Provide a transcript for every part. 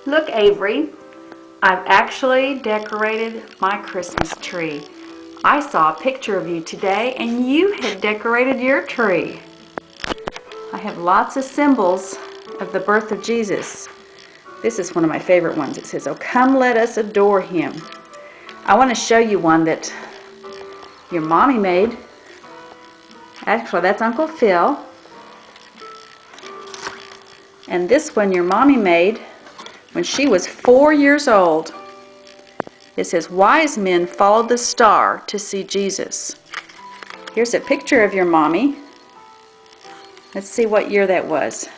Look, Avery, I've actually decorated my Christmas tree. I saw a picture of you today and you had decorated your tree. I have lots of symbols of the birth of Jesus. This is one of my favorite ones. It says, "Oh, come let us adore him." I want to show you one that your mommy made. Actually, that's Uncle Phil. And this one your mommy made when she was 4 years old. It says, "Wise men followed the star to see Jesus." Here's a picture of your mommy. Let's see what year that was.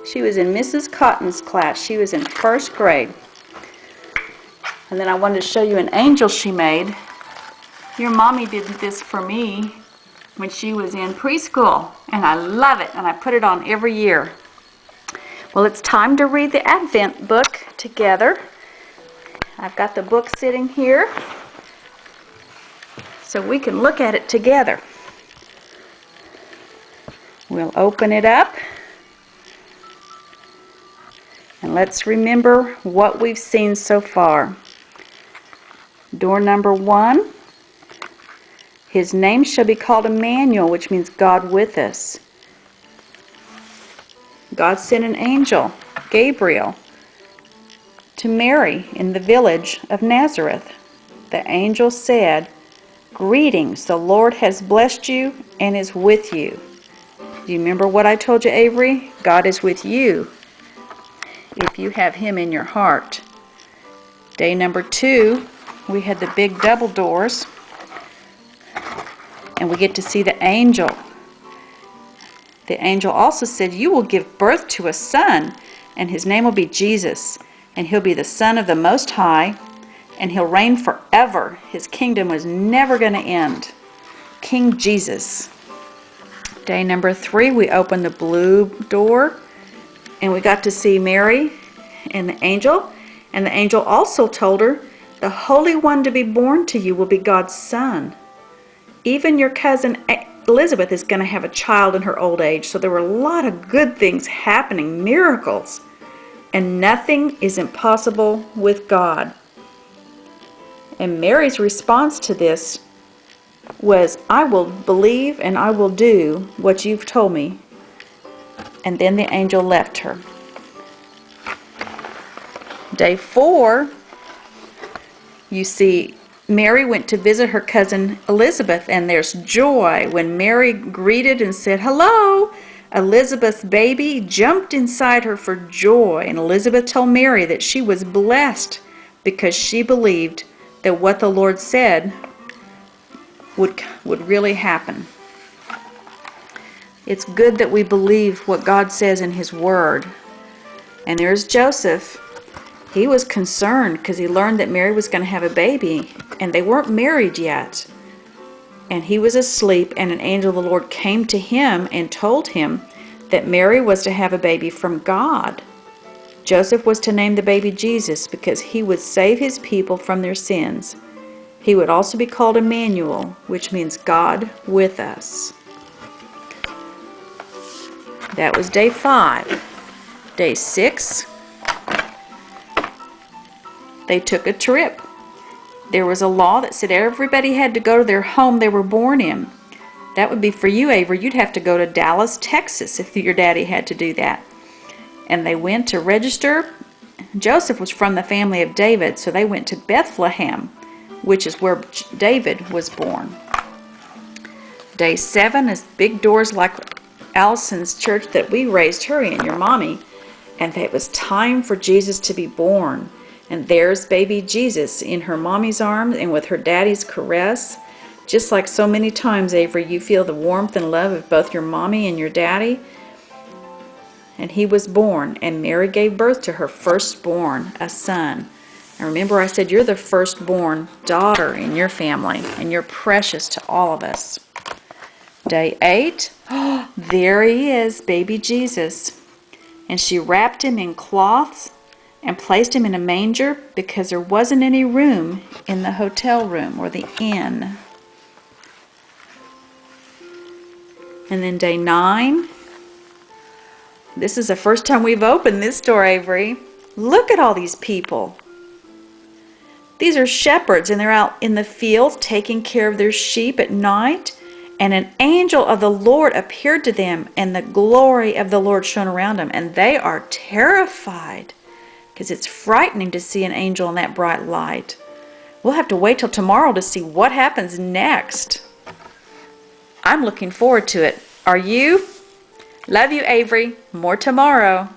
She was in Mrs. Cotton's class. She was in first grade. And then I wanted to show you an angel she made. Your mommy did this for me when she was in preschool. And I love it. And I put it on every year. Well, it's time to read the Advent book together. I've got the book sitting here so we can look at it together. We'll open it up. And let's remember what we've seen so far. Door number 1. His name shall be called Emmanuel, which means God with us. God sent an angel, Gabriel, to Mary in the village of Nazareth. The angel said, "Greetings, the Lord has blessed you and is with you." Do you remember what I told you, Avery? God is with you if you have him in your heart. Day number 2, we had the big double doors, and we get to see the angel. The angel also said, "You will give birth to a son, and his name will be Jesus, and he'll be the Son of the Most High, and he'll reign forever. His kingdom was never going to end." King Jesus. Day number 3, we opened the blue door, and we got to see Mary and the angel. And the angel also told her, "The Holy One to be born to you will be God's Son. Even your cousin Elizabeth is going to have a child in her old age." So there were a lot of good things happening, miracles. And nothing is impossible with God. And Mary's response to this was, "I will believe and I will do what you've told me." And then the angel left her. Day 4, you see Mary went to visit her cousin Elizabeth, and there's joy when Mary greeted and said, "Hello." Elizabeth's baby jumped inside her for joy, and Elizabeth told Mary that she was blessed because she believed that what the Lord said would really happen. It's good that we believe what God says in His Word. And there's Joseph. He was concerned because he learned that Mary was going to have a baby, and they weren't married yet. And he was asleep, and an angel of the Lord came to him and told him that Mary was to have a baby from God. Joseph was to name the baby Jesus because he would save his people from their sins. He would also be called Emmanuel, which means God with us. That was day 5. Day 6, they took a trip. There was a law that said everybody had to go to their home they were born in. That would be for you, Avery. You'd have to go to Dallas, Texas if your daddy had to do that. And they went to register. Joseph was from the family of David, so they went to Bethlehem, which is where David was born. Day 7 is big doors like Allison's church that we raised her in, your mommy. And it was time for Jesus to be born. And there's baby Jesus in her mommy's arms and with her daddy's caress. Just like so many times, Avery, you feel the warmth and love of both your mommy and your daddy. And he was born, and Mary gave birth to her firstborn, a son. And remember I said you're the firstborn daughter in your family, and you're precious to all of us. Day 8, there he is, baby Jesus. And she wrapped him in cloths and placed him in a manger because there wasn't any room in the hotel room or the inn. And then day 9, This is the first time we've opened this door, Avery. Look at all these people. These are shepherds, and they're out in the fields taking care of their sheep at night. And an angel of the Lord appeared to them, and the glory of the Lord shone around them. And they are terrified, because it's frightening to see an angel in that bright light. We'll have to wait till tomorrow to see what happens next. I'm looking forward to it. Are you? Love you, Avery. More tomorrow.